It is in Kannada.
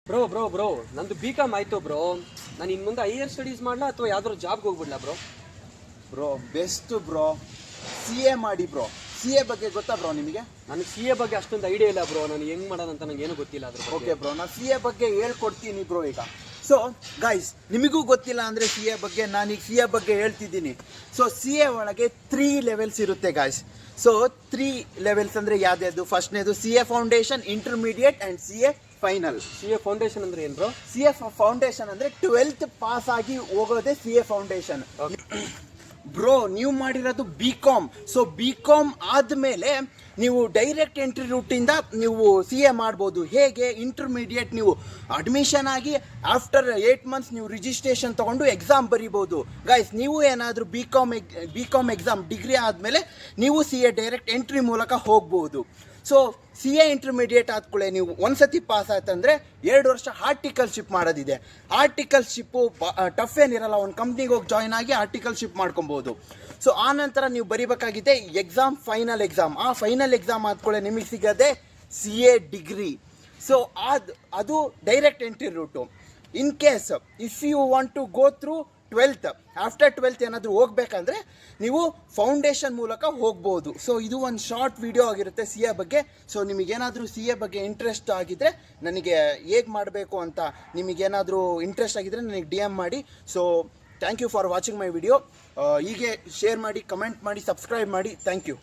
ಬ್ರೋ ನಂದು ಬಿ.ಕಾಮ್ ಆಯ್ತು ಬ್ರೋ. ನಾನು ಇನ್ನು ಮುಂದೆ ಹೈಯರ್ ಸ್ಟಡೀಸ್ ಮಾಡಲಾ ಅಥವಾ ಯಾವ್ದಾದ್ರು ಜಾಬ್ಗೆ ಹೋಗ್ಬಿಡ್ಲಾ ಬ್ರೋ ಬೆಸ್ಟ್ ಬ್ರೋ. CA ಮಾಡಿ ಬ್ರೋ. CA ಬಗ್ಗೆ ಗೊತ್ತಾ ಬ್ರೋ ನಿಮಗೆ? ನನಗೆ CA ಬಗ್ಗೆ ಅಷ್ಟೊಂದು ಐಡಿಯಾ ಇಲ್ಲ ಬ್ರೋ. ನಾನು ಹೆಂಗ್ ಮಾಡೋದಂತ ನಂಗೆ ಏನು ಗೊತ್ತಿಲ್ಲ ಅದ್ರ ಬಗ್ಗೆ. ಓಕೆ ಬ್ರೋ, ನಾನು CA ಬಗ್ಗೆ ಹೇಳ್ಕೊಡ್ತೀನಿ ಬ್ರೋ ಈಗ. ಸೊ ಗೈಸ್, ನಿಮಗೂ ಗೊತ್ತಿಲ್ಲ ಅಂದರೆ CA ಬಗ್ಗೆ ನಾನೀಗ CA ಬಗ್ಗೆ ಹೇಳ್ತಿದ್ದೀನಿ. ಸೊ CA ಒಳಗೆ 3 ಲೆವೆಲ್ಸ್ ಇರುತ್ತೆ ಗೈಸ್. ಸೊ 3 ಲೆವೆಲ್ಸ್ ಅಂದರೆ ಯಾವ್ದು? ಫಸ್ಟ್ನೇದು CA foundation, intermediate and CA final. CA foundation ಅಂದ್ರೆ ಏನು ಬ್ರೋ? CA ಫೌಂಡೇಶನ್ ಅಂದರೆ 12th ಪಾಸ್ ಆಗಿ ಹೋಗೋದೇ CA ಫೌಂಡೇಶನ್. ಬ್ರೋ ನೀವು ಮಾಡಿರೋದು B.Com. ಸೊ B.Com ಆದಮೇಲೆ ನೀವು ಡೈರೆಕ್ಟ್ ಎಂಟ್ರಿ ರೂಟಿಂದ ನೀವು CA ಮಾಡ್ಬೋದು. ಹೇಗೆ? ಇಂಟರ್ಮೀಡಿಯೇಟ್ ನೀವು ಅಡ್ಮಿಷನ್ ಆಗಿ ಆಫ್ಟರ್ 8 ಮಂತ್ಸ್ ನೀವು ರಿಜಿಸ್ಟ್ರೇಷನ್ ತೊಗೊಂಡು ಎಕ್ಸಾಮ್ ಬರಿಬೋದು. ಗೈಸ್, ನೀವು ಏನಾದರೂ B.Com ಎಕ್ಸಾಮ್ ಡಿಗ್ರಿ ಆದಮೇಲೆ ನೀವು CA ಡೈರೆಕ್ಟ್ ಎಂಟ್ರಿ ಮೂಲಕ ಹೋಗ್ಬೋದು. ಸೊ CA ಇಂಟರ್ಮೀಡಿಯೇಟ್ ಆದ್ಕೂಳೆ ನೀವು ಒಂದ್ಸತಿ ಪಾಸ್ ಆಯ್ತಂದರೆ 2 ವರ್ಷ ಆರ್ಟಿಕಲ್ಶಿಪ್ ಮಾಡೋದಿದೆ. ಆರ್ಟಿಕಲ್ಶಿಪ್ಪು ಟಫ್ ಏನಿರಲ್ಲ. ಒಂದು ಕಂಪ್ನಿಗೆ ಹೋಗಿ ಜಾಯ್ನ್ ಆಗಿ ಆರ್ಟಿಕಲ್ಶಿಪ್ ಮಾಡ್ಕೊಬೋದು. ಸೊ ಆನಂತರ ನೀವು ಬರಿಬೇಕಾಗಿದೆ ಎಕ್ಸಾಮ್, ಫೈನಲ್ ಎಕ್ಸಾಮ್. ಆ ಫೈನಲ್ ಎಕ್ಸಾಮ್ ಆದ್ಕೂಳೆ ನಿಮಗೆ ಸಿಗೋದೆ CA ಡಿಗ್ರಿ. ಸೊ ಅದು direct entry route. In case if you want to go through 12th, after 12th ಏನಾದರೂ ಹೋಗ್ಬೇಕಂದ್ರೆ ನೀವು ಫೌಂಡೇಶನ್ ಮೂಲಕ ಹೋಗ್ಬೋದು. ಸೊ ಇದು ಒಂದು ಶಾರ್ಟ್ ವಿಡಿಯೋ ಆಗಿರುತ್ತೆ CA ಬಗ್ಗೆ. ಸೊ ನಿಮಗೇನಾದರೂ CA ಬಗ್ಗೆ ಇಂಟ್ರೆಸ್ಟ್ ಆಗಿದ್ದರೆ, ನನಗೆ ಹೇಗೆ ಮಾಡಬೇಕು ಅಂತ ನಿಮಗೇನಾದರೂ ಇಂಟ್ರೆಸ್ಟ್ ಆಗಿದ್ದರೆ ನನಗೆ DM ಮಾಡಿ. So thank you for watching my video. ಹೀಗೆ ಶೇರ್ ಮಾಡಿ, ಕಮೆಂಟ್ ಮಾಡಿ, ಸಬ್ಸ್ಕ್ರೈಬ್ ಮಾಡಿ. Thank you.